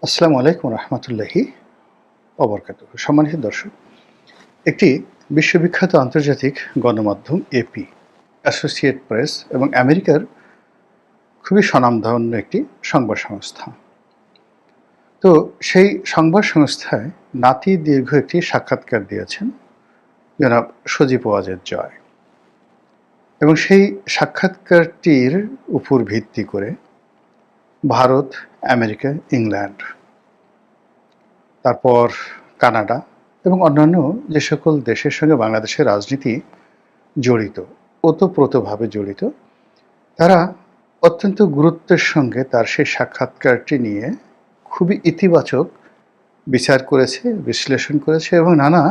আসসালামু আলাইকুম রহমতুল্লাহি অবরকাতুহ। সম্মানিত দর্শক, একটি বিশ্ববিখ্যাত আন্তর্জাতিক গণমাধ্যম এপি, অ্যাসোসিয়েট প্রেস এবং আমেরিকার খুবই স্বনামধন্য একটি সংবাদ সংস্থা। তো সেই সংবাদ সংস্থায় নাতি দীর্ঘ একটি সাক্ষাৎকার দিয়েছেন জনাব সজীব ওয়াজেদ জয়, এবং সেই সাক্ষাৎকারটির উপর ভিত্তি করে ভারত, আমেরিকা, ইংল্যান্ড, তারপর কানাডা এবং অন্যান্য যে সকল দেশের সঙ্গে বাংলাদেশের রাজনীতি জড়িত, ওতপ্রোতভাবে জড়িত, তারা অত্যন্ত গুরুত্বের সঙ্গে তার সেই সাক্ষাৎকারটি নিয়ে খুবই ইতিবাচক বিচার করেছে, বিশ্লেষণ করেছে এবং নানা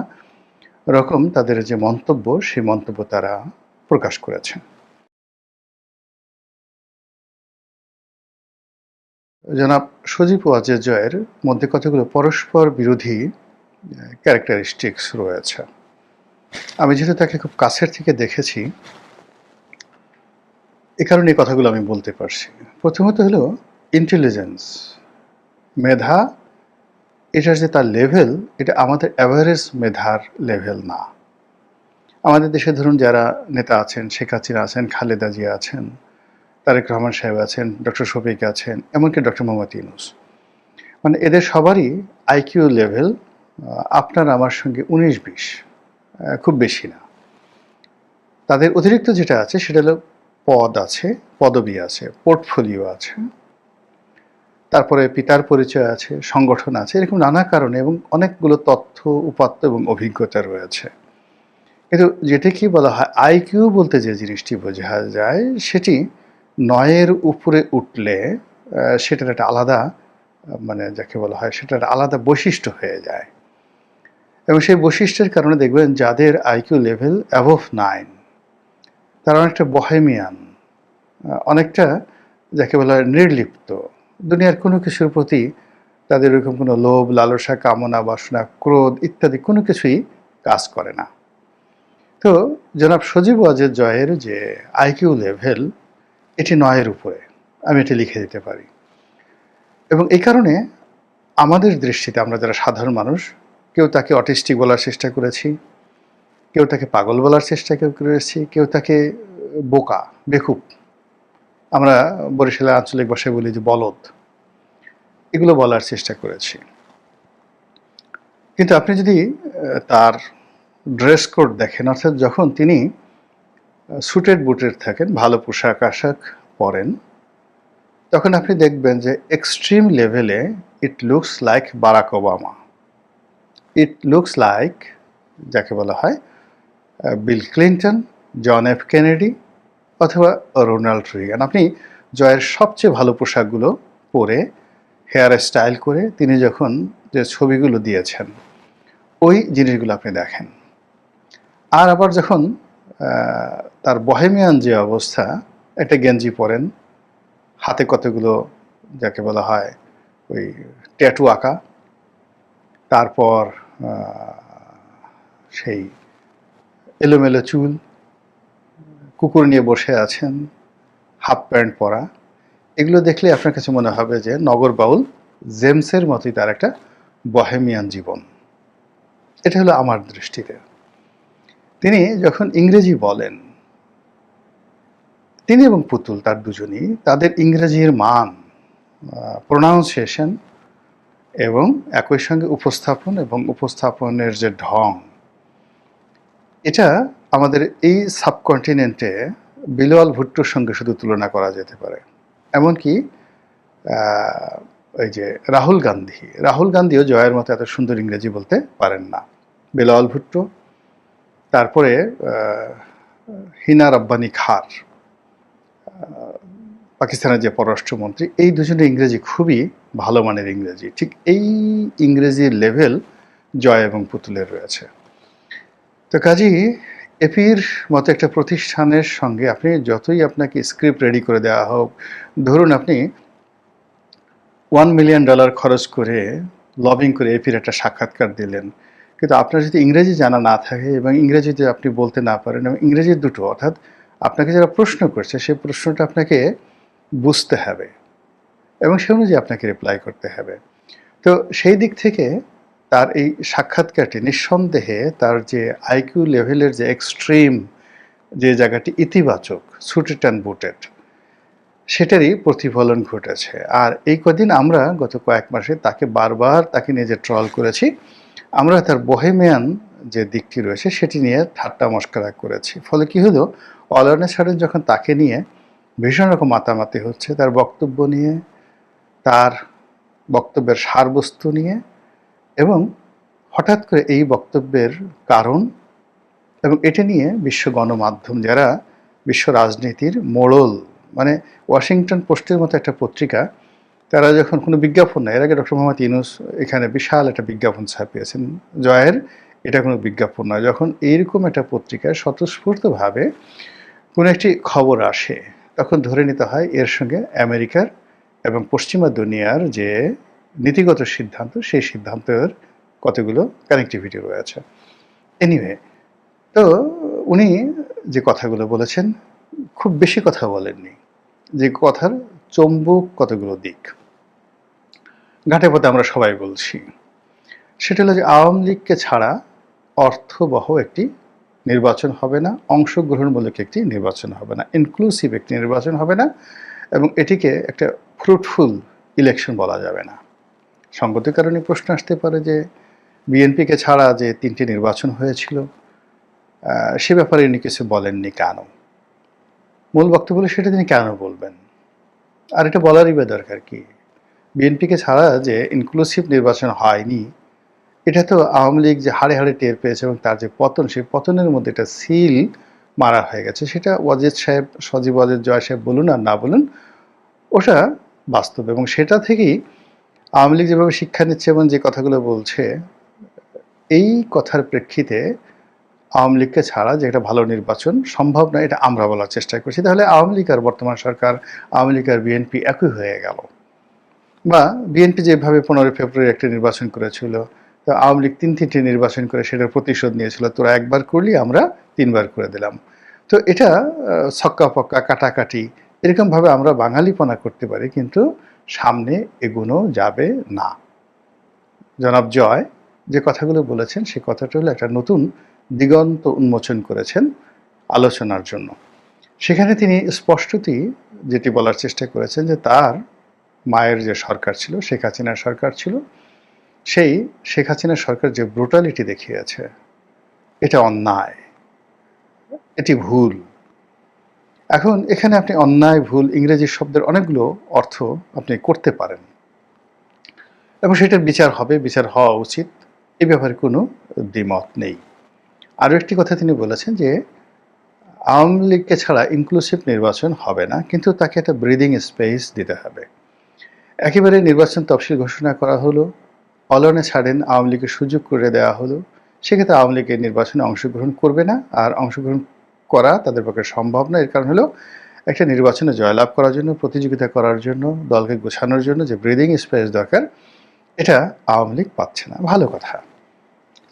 রকম তাদের যে মন্তব্য, সেই মন্তব্য তারা প্রকাশ করেছে। জনাব সজীব ওয়াজেদ জয়ের মধ্যে কতগুলো পরস্পর বিরোধী ক্যারেক্টারিস্টিক্স রয়েছে। আমি যেহেতু তাকে খুব কাছের থেকে দেখেছি, এ কারণে এই কথাগুলো আমি বলতে পারছি। প্রথমত হলো ইন্টেলিজেন্স, মেধা, এটার যে তার লেভেল, এটা আমাদের অ্যাভারেজ মেধার লেভেল না। আমাদের দেশে ধরুন যারা নেতা আছেন, শেখ হাসিনা আছেন, খালেদা জিয়া আছেন, তারেক রহমান সাহেব আছেন, ডক্টর শফিক আছেন, এমনকি ডক্টর মোহাম্মদ ইউনূস, মানে এদের সবারই আইকিউ লেভেল আপনার আমার সঙ্গে 19-20, খুব বেশি না। তাদের অতিরিক্ত যেটা আছে সেটা হলো পদ আছে, পদবি আছে, পোর্টফোলিও আছে, তারপরে পিতার পরিচয় আছে, সংগঠন আছে, এরকম নানা কারণে, এবং অনেকগুলো তথ্য, উপাত্ত এবং অভিজ্ঞতা রয়েছে। কিন্তু যেটা কি বলা হয় আইকিউ বলতে যে জিনিসটি বোঝা যায়, সেটি 9-এর উপরে উঠলে সেটার একটা আলাদা, মানে যাকে বলা হয় সেটার আলাদা বৈশিষ্ট্য হয়ে যায়। এবং সেই বৈশিষ্ট্যের কারণে দেখবেন যাদের আইকিউ লেভেল অ্যাবভ 9, তারা অনেকটা বহেমিয়ান, অনেকটা যাকে বলা হয় নির্লিপ্ত, দুনিয়ার কোনো কিছুর প্রতি তাদের ওরকম কোনো লোভ, লালসা, কামনা, বাসনা, ক্রোধ ইত্যাদি কোনো কিছুই কাজ করে না। তো জনাব সজীব ওয়াজেদ জয়ের যে আইকিউ লেভেল, এটি 9-এর উপরে, আমি এটি লিখে দিতে পারি। এবং এই কারণে আমাদের দৃষ্টিতে আমরা যারা সাধারণ মানুষ, কেউ তাকে অটিস্টিক বলার চেষ্টা করেছি, কেউ তাকে পাগল বলার চেষ্টা করেছি, কেউ তাকে বোকা, বেকুব, আমরা বরিশালের আঞ্চলিক ভাষায় বলি যে বলদ, এগুলো বলার চেষ্টা করেছি। কিন্তু আপনি যদি তার ড্রেস কোড দেখেন, অর্থাৎ যখন তিনি সুটেড বুটেড থাকেন, ভালো পোশাক আশাক পরেন, তখন আপনি দেখবেন যে এক্সট্রিম লেভেলে it looks like Barack Obama, it looks like যাকে বলা হয় Bill Clinton, John F Kennedy অথবা রোনাল্ড রিগান। আপনি জয়ের সবচেয়ে ভালো পোশাকগুলো পরে, হেয়ার স্টাইল করে তিনি যখন যে ছবিগুলো দিয়েছেন, ওই জিনিসগুলো আপনি দেখেন। আর আবার যখন তার বহেমিয়ান যে অবস্থা, একটা গেঞ্জি পরেন, হাতে কতগুলো যাকে বলা হয় ওই ট্যাটু আঁকা, তারপর সেই এলোমেলো চুল, কুকুর নিয়ে বসে আছেন, হাফ প্যান্ট পরা, এগুলো দেখলে আপনার কাছে মনে হবে যে নগর বাউল জেমসের মতোই তার একটা বহেমিয়ান জীবন। এটা হলো আমার দৃষ্টিতে। তিনি যখন ইংরেজি বলেন, তিনি এবং পুতুল তার দুজনই, তাদের ইংরেজির মান, প্রোনাউন্সিয়েশন এবং একই সঙ্গে উপস্থাপন এবং উপস্থাপনের যে ঢং, এটা আমাদের এই সাবকন্টিনেন্টে বিলাল ভুট্টোর সঙ্গে শুধু তুলনা করা যেতে পারে। এমনকি ওই যে রাহুল গান্ধীও জয়ের মতো এত সুন্দর ইংরেজি বলতে পারেন না। বিলাল ভুট্টো, তারপরে হিনা রব্বানী খার, পাকিস্তানের যে পররাষ্ট্রমন্ত্রী, এই দুজনের ইংরেজি খুবই ভালো মানের ইংরেজি। ঠিক এই ইংরেজির লেভেল জয় এবং পুতুলের রয়েছে। তো কাজেই এপির মতো একটা প্রতিষ্ঠানের সঙ্গে আপনি যতই আপনাকে স্ক্রিপ্ট রেডি করে দেওয়া হোক, ধরুন আপনি $1 মিলিয়ন খরচ করে লবিং করে এপির একটা সাক্ষাৎকার দিলেন, কিন্তু আপনার যদি ইংরেজি জানা না থাকে এবং ইংরেজিতে আপনি বলতে না পারেন, এবং ইংরেজি দুটো, অর্থাৎ আপনাকে যারা প্রশ্ন করছে সেই প্রশ্নটা আপনাকে বুঝতে হবে এবং সে অনুযায়ী আপনাকে রিপ্লাই করতে হবে। তো সেই দিক থেকে তার এই সাক্ষাৎকারটি নিঃসন্দেহে তার যে আইকিউ লেভেলের যে এক্সট্রিম যে জায়গাটি ইতিবাচক, সুটেড অ্যান্ড বুটেড, সেটারই প্রতিফলন ঘটেছে। আর এই কদিন আমরা গত কয়েক মাসে তাকে বারবার তাকে নিয়ে যে ট্রল করেছি, আমরা তার বোহেমিয়ান যে দিকটি রয়েছে সেটি নিয়ে ঠাট্টা মশকরা করেছি। ফলে কি হলো, অল অন এ সাডেন যখন তাকে নিয়ে ভীষণ রকম মাতামাতি হচ্ছে, তার বক্তব্য নিয়ে, তার বক্তব্যের সারবস্তু নিয়ে, এবং হঠাৎ করে এই বক্তব্যের কারণ এবং এটা নিয়ে বিশ্ব গণমাধ্যম যারা বিশ্ব রাজনীতির মোড়ল, মানে ওয়াশিংটন পোস্টের মতো একটা পত্রিকা, তারা যখন কোনো বিজ্ঞাপন নেয়, এর আগে ডক্টর মোহাম্মদ ইউনূস এখানে বিশাল একটা বিজ্ঞাপন ছাপিয়েছেন, জয়ের এটা কোনো বিজ্ঞাপন নয়, যখন এইরকম একটা পত্রিকায় স্বতঃস্ফূর্তভাবে কোনো একটি খবর আসে, তখন ধরে নিতে হয় এর সঙ্গে আমেরিকার এবং পশ্চিমা দুনিয়ার যে নীতিগত সিদ্ধান্ত, সেই সিদ্ধান্তের কতগুলো কানেক্টিভিটি রয়েছে। এনিওয়ে, তো উনি যে কথাগুলো বলেছেন, খুব বেশি কথা বলেননি, যে কথার চম্বুক কতগুলো দিক ঘাটে পথে আমরা সবাই বলছি। সেটা হলো যে আওয়ামী লীগকে ছাড়া অর্থবহ একটি নির্বাচন হবে না, অংশগ্রহণমূলক একটি নির্বাচন হবে না, ইনক্লুসিভ একটি নির্বাচন হবে না, এবং এটিকে একটা ফ্রুটফুল ইলেকশন বলা যাবে না। সঙ্গতির কারণে প্রশ্ন আসতে পারে যে বিএনপিকে ছাড়া যে 3টি নির্বাচন হয়েছিল, সে ব্যাপারে উনি কিছু বলেননি কেন? মূল বক্তব্য হলো সেটা তিনি কেন বলবেন, আর এটা বলারই বা দরকার কি? বিএনপিকে ছাড়া যে ইনক্লুসিভ নির্বাচন হয়নি, এটা তো আওয়ামী লীগ যে হাড়ে হাড়ে টের পেয়েছে, এবং তার যে পতন, সেই পতনের মধ্যে একটা সিল মারা হয়ে গেছে। সেটা ওয়াজেদ সাহেব, সজীব ওয়াজেদ, জয় সাহেব বলুন আর না বলুন, ওটা বাস্তব। এবং সেটা থেকেই আওয়ামী লীগ যেভাবে শিক্ষা নিচ্ছে এবং যে কথাগুলো বলছে, এই কথার প্রেক্ষিতে আওয়ামী লীগকে ছাড়া যে একটা ভালো নির্বাচন সম্ভব নয়, এটা আমরা বলার চেষ্টা করছি। তাহলে আওয়ামী লীগ আর বর্তমান সরকার, আওয়ামী লীগ আর বিএনপি একই হয়ে গেল। বা বিএনপি যেভাবে 15 ফেব্রুয়ারি একটা নির্বাচন করেছিল, তো আওয়ামী লীগ 3টি নির্বাচন করে সেটার প্রতিশোধ নিয়েছিল, তোরা একবার করলি, আমরা 3বার করে দিলাম। তো এটা ছক্কা পক্কা কাটাকাটি এরকমভাবে আমরা বাঙালিপনা করতে পারি, কিন্তু সামনে এগোনো যাবে না। জনাব জয় যে কথাগুলো বলেছেন, সে কথাটা হলো একটা নতুন দিগন্ত উন্মোচন করেছেন আলোচনার জন্য। সেখানে তিনি স্পষ্টতই যেটি বলার চেষ্টা করেছেন যে তার মায়ের যে সরকার ছিল, শেখ হাসিনার সরকার ছিল, সেই শেখ হাসিনার সরকার যে ব্রুটালিটি দেখিয়েছে, এটা অন্যায়, এটি ভুল। এখন এখানে আপনি অন্যায়, ভুল, ইংরেজি শব্দের অনেকগুলো অর্থ আপনি করতে পারেন, এবং সেটার বিচার হবে, বিচার হওয়া উচিত, এই ব্যাপারে কোনো দ্বিমত নেই। আরও একটি কথা তিনি বলেছেন যে আওয়ামী লীগকে ছাড়া ইনক্লুসিভ নির্বাচন হবে না, কিন্তু তাকে একটা ব্রিদিং স্পেস দিতে হবে। একেবারে নির্বাচন তফসিল ঘোষণা করা হলো, all on a sudden Awami লীগের সুযোগ করে দেওয়া হলো, সেক্ষেত্রে আওয়ামী লীগের নির্বাচনে অংশগ্রহণ করবে না, আর অংশগ্রহণ করা তাদের পক্ষে সম্ভব না। এর কারণ হলো একটা নির্বাচনে জয়লাভ করার জন্য, প্রতিযোগিতা করার জন্য, দলকে গোছানোর জন্য যে ব্রিদিং স্পেস দরকার, এটা আওয়ামী লীগ পাচ্ছে না। ভালো কথা।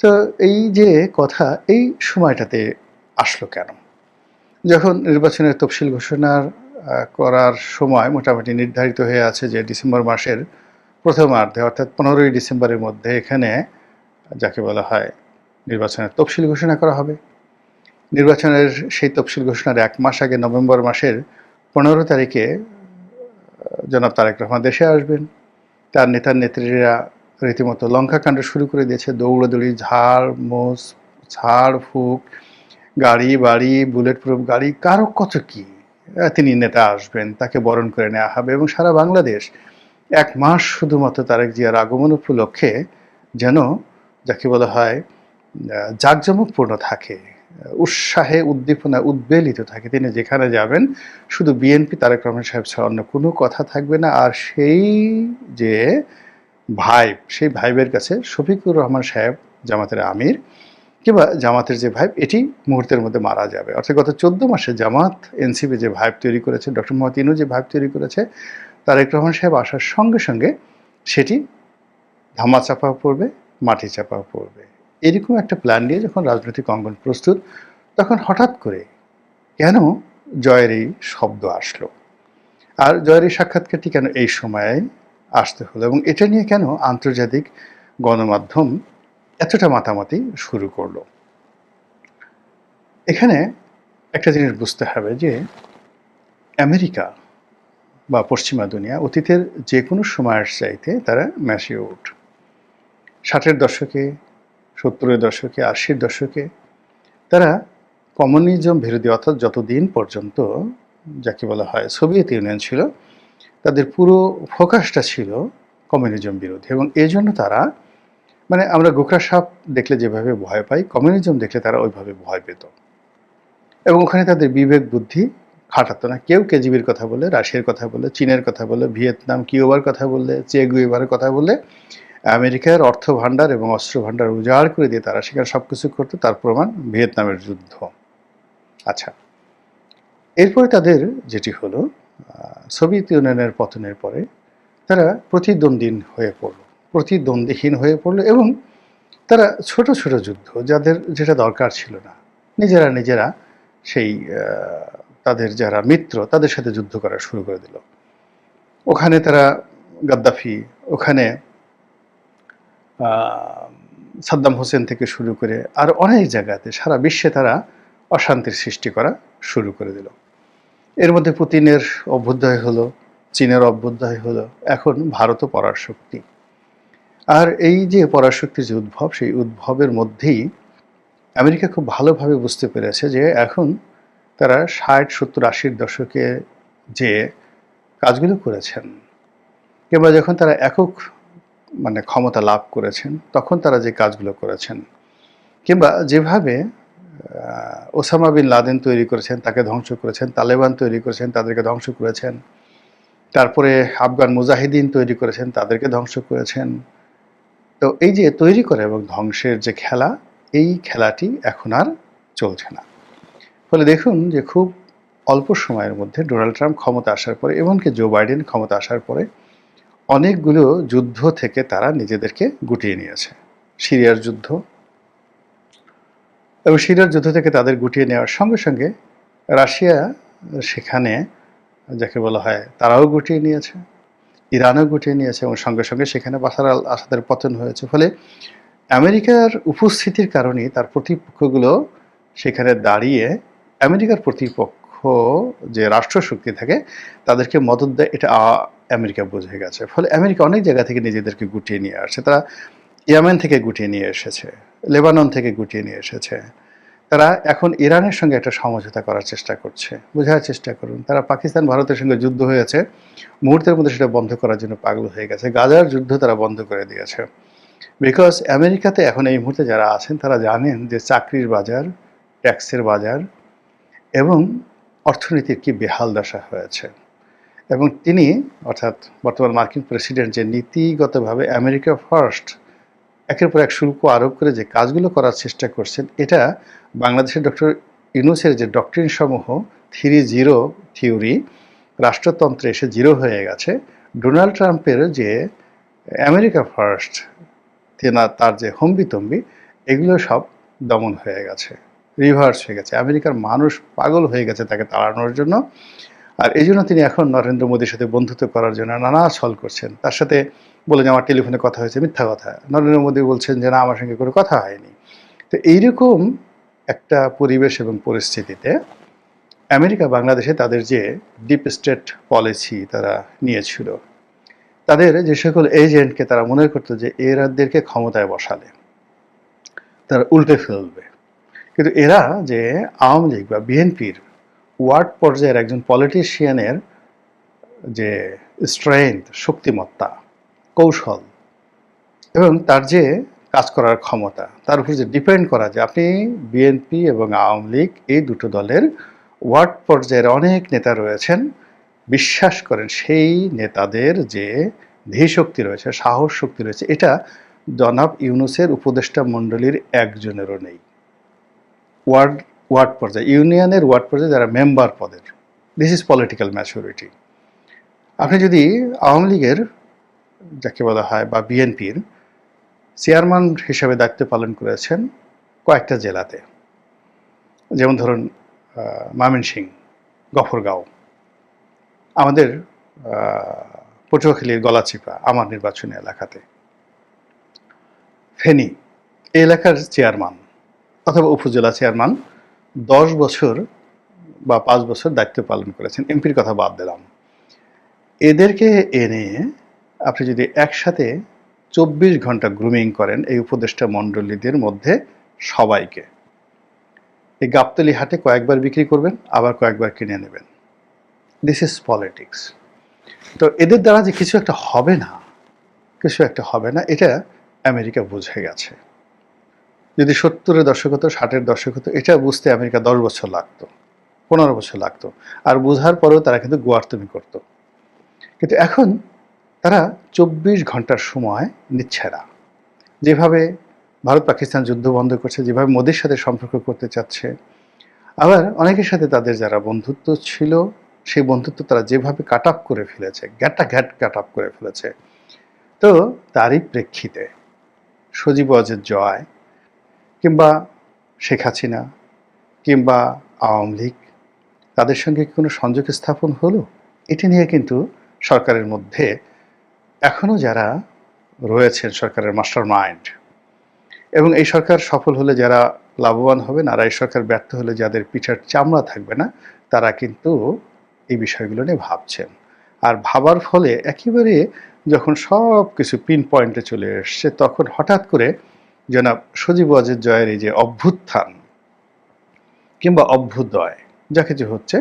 তো এই যে কথা এই সময়টাতে আসলো কেন? যখন নির্বাচনের তফসিল ঘোষণার করার সময় মোটামুটি নির্ধারিত হয়ে আছে যে ডিসেম্বর মাসের প্রথমার্ধে, অর্থাৎ 15ই ডিসেম্বরের মধ্যে এখানে যাকে বলা হয় নির্বাচনের তফসিল ঘোষণা করা হবে। নির্বাচনের সেই তফসিল ঘোষণার 1 মাস আগে নভেম্বর মাসের 15 তারিখে জনাব তারেক রহমান দেশে আসবেন। তার নেতার নেত্রীরা রীতিমতো লঙ্কাকাণ্ড শুরু করে দিয়েছে, দৌড়াদৌড়ি, ঝাড় ফুঁক, গাড়ি বাড়ি, বুলেট প্রুফ গাড়ি, কারো কত কি। তিনি নেতা আসবেন, তাকে বরণ করে নেওয়া হবে, এবং সারা বাংলাদেশ 1 মাস শুধুমাত্র তারেক জিয়ার আগমন উপলক্ষে যেন যাকে বলা হয় জাঁকজমকপূর্ণ থাকে, উৎসাহে উদ্দীপনা উদ্বেলিত থাকে। তিনি যেখানে যাবেন শুধু বিএনপি, তারেক রহমান সাহেব ছাড়া অন্য কোনো কথা থাকবে না। আর সেই যে ভাইব, সেই ভাইবের কাছে শফিকুর রহমান সাহেব, জামাতের আমির, কিংবা জামাতের যে ভাইব, এটি মুহূর্তের মধ্যে মারা যাবে। অর্থাৎ গত 14 মাসে জামাত এনসিপি যে ভাইব তৈরি করেছে, ডক্টর মোহাম্মদ ইউনূস যে ভাইব তৈরি করেছে, তারেক রহমান সাহেব আসার সঙ্গে সঙ্গে সেটি ধামাচাপা পড়বে, মাটি চাপা পড়বে। এরকম একটা প্ল্যান নিয়ে যখন রাজনৈতিক অঙ্গন প্রস্তুত, তখন হঠাৎ করে কেন জয়ের এই শব্দ আসলো? আর জয়ের এই সাক্ষাৎকারটি কেন এই সময়ে আসতে হলো। এবং এটা নিয়ে কেন আন্তর্জাতিক গণমাধ্যম এতটা মাতামাতি শুরু করলো? এখানে একটা জিনিস বুঝতে হবে যে আমেরিকা বা পশ্চিমা দুনিয়া অতীতের যে কোনো সময়ের চাইতে তারা ম্যাচিউরড। 60-এর দশকে, 70-এর দশকে, 80-র দশকে তারা কমিউনিজম বিরোধী, অর্থাৎ যতদিন পর্যন্ত যাকে বলা হয় সোভিয়েত ইউনিয়ন ছিল, তাদের পুরো ফোকাসটা ছিল কমিউনিজম বিরোধী। এবং এই জন্য তারা, মানে আমরা গোখরা সাপ দেখলে যেভাবে ভয় পাই, কমিউনিজম দেখলে তারা ওইভাবে ভয় পেত। এবং ওখানে তাদের বিবেক বুদ্ধি খাটাতো না। কেউ কেজিবির কথা বলে, রাশিয়ার কথা বলে, চীনের কথা বলে, ভিয়েতনাম, কিউবার কথা বললে, চে গুয়েভারের কথা বললে, আমেরিকার অর্থ ভাণ্ডার এবং অস্ত্র ভাণ্ডার উজাড় করে দিয়ে তারা সেখানে সব কিছু করতো। তার প্রমাণ ভিয়েতনামের যুদ্ধ। আচ্ছা, এরপরে তাদের যেটি হলো, সোভিয়েত ইউনিয়নের পতনের পরে তারা প্রতিদ্বন্দ্বীহীন হয়ে পড়লো এবং তারা ছোট ছোট যুদ্ধ, যাদের যেটা দরকার ছিল না, নিজেরা সেই তাদের যারা মিত্র তাদের সাথে যুদ্ধ করা শুরু করে দিল। ওখানে তারা গাদ্দাফি, ওখানে সাদ্দাম হোসেন থেকে শুরু করে আর অনেক জায়গাতে সারা বিশ্বে তারা অশান্তির সৃষ্টি করা শুরু করে দিল। এর মধ্যে পুতিনের অভ্যুদয় হলো, চীনের অভ্যুদয় হলো, এখন ভারতও পরাশক্তি। আর এই যে পরাশক্তির যে উদ্ভব, সেই উদ্ভবের মধ্যেই আমেরিকা খুব ভালোভাবে বুঝতে পেরেছে যে এখন তারা 60, 70, 80-র দশকে যে কাজগুলো করেছেন, কিংবা যখন তারা একক ক্ষমতা লাভ করেছেন, তখন তারা যে কাজগুলো করেছেন, কিংবা যেভাবে ওসামা বিন লাদেন তৈরি করেছেন, তাকে ধ্বংস করেছেন, তালেবান তৈরি করেছেন, তাদেরকে ধ্বংস করেছেন, তারপরে আফগান মুজাহিদিন তৈরি করেছেন, তাদেরকে ধ্বংস করেছেন। তো এই যে তৈরি করে এবং ধ্বংসের যে খেলা, এই খেলাটি এখন আর চলছে না। ফলে দেখুন যে খুব অল্প সময়ের মধ্যে ডোনাল্ড ট্রাম্প ক্ষমতা আসার পরে, এমনকি জো বাইডেন ক্ষমতা আসার পরে, অনেকগুলো যুদ্ধ থেকে তারা নিজেদেরকে গুটিয়ে নিয়েছে। সিরিয়ার যুদ্ধ, এবং সিরিয়ার যুদ্ধ থেকে তাদের গুটিয়ে নেওয়ার সঙ্গে সঙ্গে রাশিয়া সেখানে যাকে বলা হয় তারাও গুটিয়ে নিয়েছে, ইরানও গুটিয়ে নিয়েছে, এবং সঙ্গে সঙ্গে সেখানে বাশার আল আসাদের পতন হয়েছে। ফলে আমেরিকার উপস্থিতির কারণেই তার প্রতিপক্ষগুলো সেখানে দাঁড়িয়ে আমেরিকার প্রতিপক্ষ যে রাষ্ট্রশক্তি থাকে তাদেরকে মদত দেয়, এটা আমেরিকা বুঝে গেছে। ফলে আমেরিকা অনেক জায়গা থেকে নিজেদেরকে গুটিয়ে নিয়ে আসছে। তারা ইয়েমেন থেকে গুটিয়ে নিয়ে এসেছে, লেবানন থেকে গুটিয়ে নিয়ে এসেছে। তারা এখন ইরানের সঙ্গে একটা সমঝোতা করার চেষ্টা করছে। বোঝার চেষ্টা করুন, তারা পাকিস্তান ভারতের সঙ্গে যুদ্ধ হয়েছে, মুহূর্তের মধ্যে সেটা বন্ধ করার জন্য পাগল হয়ে গেছে। গাজার যুদ্ধ তারা বন্ধ করে দিয়েছে। বিকজ আমেরিকাতে এখন এই মুহূর্তে যারা আছেন তারা জানেন যে চাকরির বাজার, ট্যাক্সের বাজার এবং অর্থনীতির কি বেহাল দশা হয়েছে। এবং তিনি, অর্থাৎ বর্তমান মার্কিন প্রেসিডেন্ট, যে নীতিগতভাবে আমেরিকা ফার্স্ট একের পর এক শুল্ক আরোপ করে যে কাজগুলো করার চেষ্টা করছেন, এটা বাংলাদেশের ডক্টর ইউনূসের যে ডক্ট্রিন সমূহ 3-0 থিওরি, রাষ্ট্রতন্ত্রে এসে জিরো হয়ে গেছে। ডোনাল্ড ট্রাম্পের যে আমেরিকা ফার্স্ট, তার যে হম্বিতম্বি, এগুলো সব দমন হয়ে গেছে, রিভার্স হয়ে গেছে। আমেরিকার মানুষ পাগল হয়ে গেছে তাকে তাড়ানোর জন্য। আর এই জন্য তিনি এখন নরেন্দ্র মোদীর সাথে বন্ধুত্ব করার জন্য নানা ছল করছেন। তার সাথে বলে যে আমার টেলিফোনে কথা হয়েছে, মিথ্যা কথা। নরেন্দ্র মোদী বলছেন যে না, আমার সঙ্গে কোনো কথা হয়নি। তো এইরকম একটা পরিবেশ এবং পরিস্থিতিতে আমেরিকা বাংলাদেশে তাদের যে ডিপ স্টেট পলিসি তারা নিয়েছিল, তাদের যে সকল এজেন্টকে তারা মনে করতো যে এরাদেরকে ক্ষমতায় বসালে তারা উল্টে ফেলবে, কিন্তু এরা যে আওয়ামী লীগ বা বিএনপির ওয়ার্ড পর্যায়ের একজন পলিটিশিয়ানের যে স্ট্রেংথ, শক্তিমত্তা, কৌশল এবং তার যে কাজ করার ক্ষমতা, তার উপর যে ডিপেন্ড করা, যে আপনি বিএনপি এবং আওয়ামী লীগ এই দুটো দলের ওয়ার্ড পর্যায়ের অনেক নেতা রয়েছেন, বিশ্বাস করেন সেই নেতাদের যে ধীশক্তি রয়েছে, সাহস শক্তি রয়েছে, এটা জনাব ইউনূসের উপদেষ্টা মণ্ডলীর একজনেরও নেই। ওয়ার্ড পর্যায়ে, ইউনিয়নের ওয়ার্ড পর্যায়ে যারা মেম্বার পদের, দিস ইজ পলিটিক্যাল ম্যাচুরিটি। আপনি যদি আওয়ামী লীগের যাকে বলা হয় বা বিএনপির চেয়ারম্যান হিসেবে দায়িত্ব পালন করেছেন কয়েকটা জেলাতে, যেমন ধরুন ময়মনসিংহ, গফরগাঁও, আমাদের পটুয়াখালীর গলাচিপা আমার নির্বাচনী এলাকাতে, ফেনী এই এলাকার চেয়ারম্যান অথবা উপজেলা চেয়ারম্যান 10 বছর বা 5 বছর দায়িত্ব পালন করেছেন, এমপির কথা বাদ দিলাম। এদেরকে এনে আপনি যদি একসাথে 24 ঘন্টা গ্রুমিং করেন এই উপদেষ্টা মণ্ডলীদের মধ্যে সবাইকে, এই গাবতলী হাটে কয়েকবার বিক্রি করবেন, আবার কয়েকবার কিনে নেবেন। This is politics. তো এদের দ্বারা যে কিছু একটা হবে না, এটা আমেরিকা বুঝে গেছে। যদি 70-এর দশক হতো, 60-এর দশক হতো, এটা বুঝতে আমেরিকা 10 বছর লাগতো, 15 বছর লাগতো, আর বোঝার পরেও তারা কিন্তু গোয়ার্তুমি করতো। কিন্তু এখন তারা 24 ঘন্টার সময় নিচ্ছে না। যেভাবে ভারত পাকিস্তান যুদ্ধ বন্ধ করছে, যেভাবে মোদির সাথে সম্পর্ক করতে চাচ্ছে, আবার অনেকের সাথে তাদের যারা বন্ধুত্ব ছিল সেই বন্ধুত্ব তারা যেভাবে কাট আপ করে ফেলেছে, ঘ্যাট কাট আপ করে ফেলেছে। তো তারই প্রেক্ষিতে সজীব ওয়াজেদ জয় কিংবা শেখ হাসিনা কিংবা আওয়ামী লীগ তাদের সঙ্গে কোনো সংযোগ স্থাপন হলো, এটি নিয়ে কিন্তু সরকারের মধ্যে এখনও যারা রয়েছেন সরকারের মাস্টার মাইন্ড, এবং এই সরকার সফল হলে যারা লাভবান হবেন, আর এই সরকার ব্যর্থ হলে যাদের পিঠের চামড়া থাকবে না, তারা কিন্তু এই বিষয়গুলো নিয়ে ভাবছেন। আর ভাবার ফলে একেবারে যখন সব কিছু পিন পয়েন্টে চলে এসছে, তখন হঠাৎ করে জনাব সজীব ওয়াজেদ জয়ের এই যে অভ্যুত্থান কিংবা অভ্যুদয় যা কিছু হচ্ছে,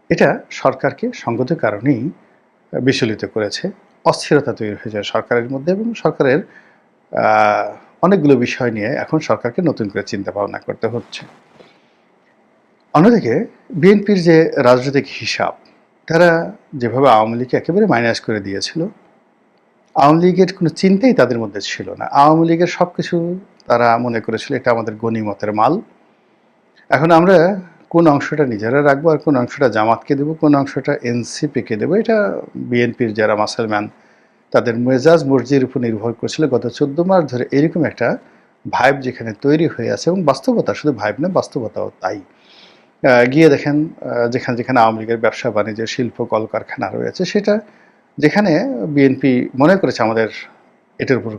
এটা সরকারকে সঙ্গত কারণেই বিচলিত করেছে। অস্থিরতা তৈরি হয়ে যায় সরকারের মধ্যে, এবং সরকারের অনেকগুলো বিষয় নিয়ে এখন সরকারকে নতুন করে চিন্তা ভাবনা করতে হচ্ছে। অন্যদিকে বিএনপির যে রাজনৈতিক হিসাব, তারা যেভাবে আওয়ামী লীগকে একেবারে মাইনাস করে দিয়েছিল, আওয়ামী লীগের কোনো চিন্তাই তাদের মধ্যে ছিল না। আওয়ামী লীগের সব কিছু তারা মনে করেছিল এটা আমাদের গনিমতের মাল। এখন আমরা কোন অংশটা নিজেরা রাখবো, আর কোন অংশটা জামাতকে দেবো, কোন অংশটা এনসিপিকে দেবো, এটা বিএনপির যারা মাসলম্যান তাদের মেজাজ মর্জির উপর নির্ভর করছিল। গত 14 মাস ধরে এরকম একটা ভাইব যেখানে তৈরি হয়ে আছে, এবং বাস্তবতা, শুধু ভাইব না, বাস্তবতাও তাই। গিয়ে দেখেন যেখানে যেখানে আওয়ামী লীগের ব্যবসা বাণিজ্য, শিল্প, কলকারখানা রয়েছে, সেটা যেখানে বিএনপি মনে করেছে আমাদের এটার উপর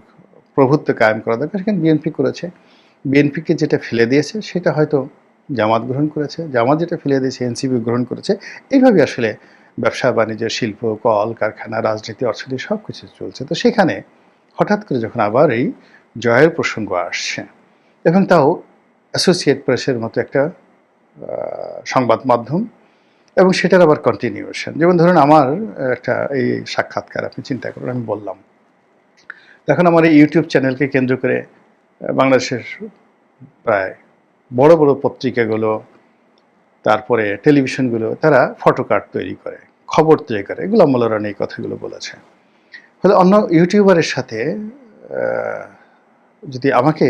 প্রভুত্ব কায়েম করা দরকার, সেখানে বিএনপি করেছে। বিএনপিকে যেটা ফেলে দিয়েছে সেটা হয়তো জামাত গ্রহণ করেছে, জামাত যেটা ফেলে দিয়েছে এনসিপি গ্রহণ করেছে। এইভাবে আসলে ব্যবসা বাণিজ্য, শিল্প, কল কারখানা, রাজনীতি, অর্থনীতি সব কিছু চলছে। তো সেখানে হঠাৎ করে যখন আবার এই জয়ের প্রসঙ্গ আসছে, এবং তাও অ্যাসোসিয়েট প্রেসের মতো একটা সংবাদ মাধ্যম, এবং সেটার আবার কন্টিনিউশন। যেমন ধরুন আমার একটা এই সাক্ষাৎকার আপনি চিন্তা করুন, আমি বললাম, এখন আমার এই ইউটিউব চ্যানেলকে কেন্দ্র করে বাংলাদেশের প্রায় বড় বড় পত্রিকাগুলো, তারপরে টেলিভিশনগুলো, তারা ফটোকার্ড তৈরি করে, খবর তৈরি করে। গোলাম মোল্লা রানী এই কথাগুলো বলেছে। ফলে অন্য ইউটিউবারের সাথে যদি আমাকে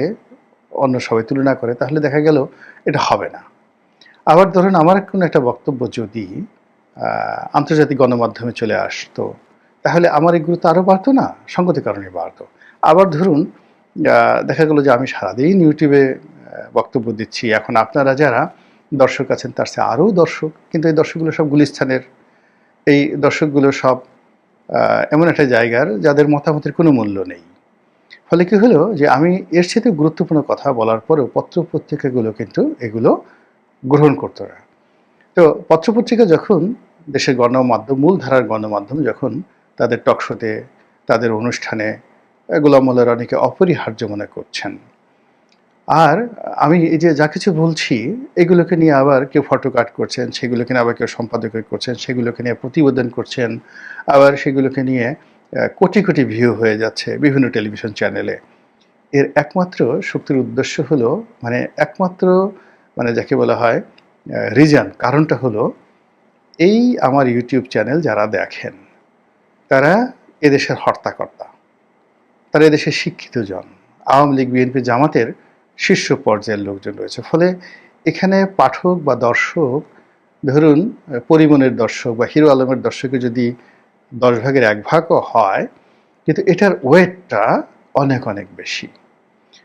অন্য সবাই তুলনা করে, তাহলে দেখা গেল এটা হবে না। আবার ধরুন আমার কোনো একটা বক্তব্য যদি আন্তর্জাতিক গণমাধ্যমে চলে আসতো, তাহলে আমার এই গুরুত্ব আরও বাড়তো না, সঙ্গতি কারণে বাড়তো। আবার ধরুন দেখা গেল যে আমি সারাদিন ইউটিউবে বক্তব্য দিচ্ছি, এখন আপনারা যারা দর্শক আছেন তার চেয়ে আরও দর্শক, কিন্তু এই দর্শকগুলো সব গুলিস্তানের, এই দর্শকগুলো সব এমন একটা জায়গার যাদের মতামতের কোনো মূল্য নেই। ফলে কী হলো যে আমি এর সাথে গুরুত্বপূর্ণ কথা বলার পরেও পত্রপত্রিকাগুলো কিন্তু এগুলো গ্রহণ করতো না। তো পত্রপত্রিকা যখন দেশের গণমাধ্যম, মূলধারার গণমাধ্যম যখন তাদের টকশোতে, তাদের অনুষ্ঠানে গোলাম মোল্লা রনিকে অপরিহার্য মনে করছেন, আর আমি এই যে যা কিছু বলছি এগুলোকে নিয়ে আবার কেউ ফটোকাট করছেন, সেগুলোকে নিয়ে আবার কেউ সম্পাদকীয় করছেন, সেগুলোকে নিয়ে প্রতিবেদন করছেন, আবার সেগুলোকে নিয়ে কোটি কোটি ভিউ হয়ে যাচ্ছে বিভিন্ন টেলিভিশন চ্যানেলে। এর একমাত্র শক্তির উদ্দেশ্য হলো, মানে একমাত্র, মানে যাকে বলা হয় রিজন, কারণটা হলো এই আমার ইউটিউব চ্যানেল যারা দেখেন তারা এদেশের হর্তাকর্তা, তারা এদেশের শিক্ষিত জন, আওয়ামী লীগ, বিএনপি, জামাতের শীর্ষ পর্যায়ের লোকজন রয়েছে। ফলে এখানে পাঠক বা দর্শক, ধরুন পরিমণের দর্শক বা হিরো আলমের দর্শকের যদি 10 ভাগের 1 ভাগও হয়, কিন্তু এটার ওয়েটটা অনেক অনেক বেশি।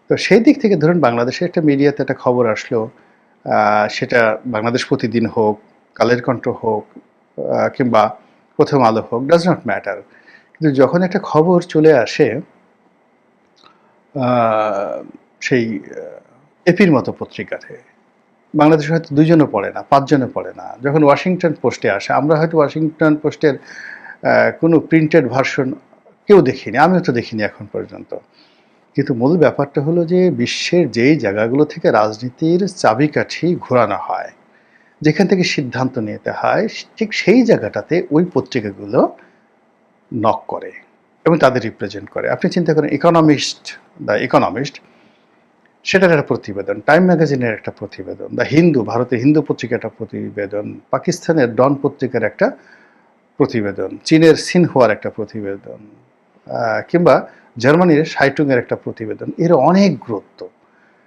তো সেই দিক থেকে ধরুন বাংলাদেশের একটা মিডিয়াতে একটা খবর আসলো, সেটা বাংলাদেশ প্রতিদিন হোক, কালের কণ্ঠ হোক, কিংবা প্রথম আলো হোক, ডাজ নট ম্যাটার, কিন্তু যখন একটা খবর চলে আসে আহ, সেই এপির মতো পত্রিকাতে, বাংলাদেশে হয়তো 2 জনও পড়ে না, 5 জনও পড়ে না। যখন ওয়াশিংটন পোস্টে আসে, আমরা হয়তো ওয়াশিংটন পোস্টের কোনো প্রিন্টেড ভার্সন কেউ দেখিনি, আমিও তো দেখিনি এখন পর্যন্ত। কিন্তু মূল ব্যাপারটা হলো যে বিশ্বের যেই জায়গাগুলো থেকে রাজনীতির চাবিকাঠি ঘোরানো হয়, যেখান থেকে সিদ্ধান্ত নিতে হয়, ঠিক সেই জায়গাটাতে ওই পত্রিকাগুলো নক করে এবং তাদের রিপ্রেজেন্ট করে। আপনি চিন্তা করেন দ্য ইকোনমিস্ট, সেটার একটা প্রতিবেদন, টাইম ম্যাগাজিনের একটা প্রতিবেদন, দ্য হিন্দু, ভারতের হিন্দু পত্রিকার একটা প্রতিবেদন, পাকিস্তানের ডন পত্রিকার একটা প্রতিবেদন, চীনের সিনহুয়ার একটা প্রতিবেদন, কিংবা জার্মানির শাইটুংয়ের একটা প্রতিবেদন, এর অনেক গুরুত্ব,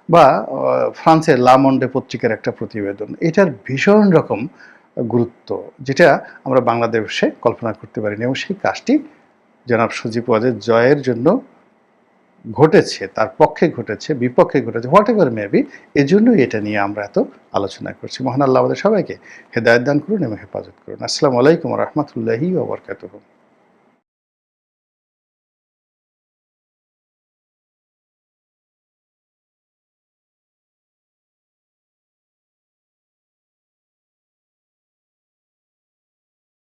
বা ফ্রান্সের লা মন্ডে পত্রিকার একটা প্রতিবেদন, এটার ভীষণ রকম গুরুত্ব, যেটা আমরা বাংলাদেশে কল্পনা করতে পারিনি। এবং সেই কাজটি জনাব সজীব ওয়াজেদ জয়ের জন্য ঘটেছে, তার পক্ষে ঘটেছে, বিপক্ষে ঘটেছে, হোয়াট এভার মেবি, এজন্যই এটা নিয়ে আমরা এত আলোচনা করছি। মহান আল্লাহ আমাদের সবাইকে হেদায়েত দান করুন এবং হেফাজত করুন। আসসালামু আলাইকুম ওয়া রাহমাতুল্লাহি ওয়া বারাকাতুহু।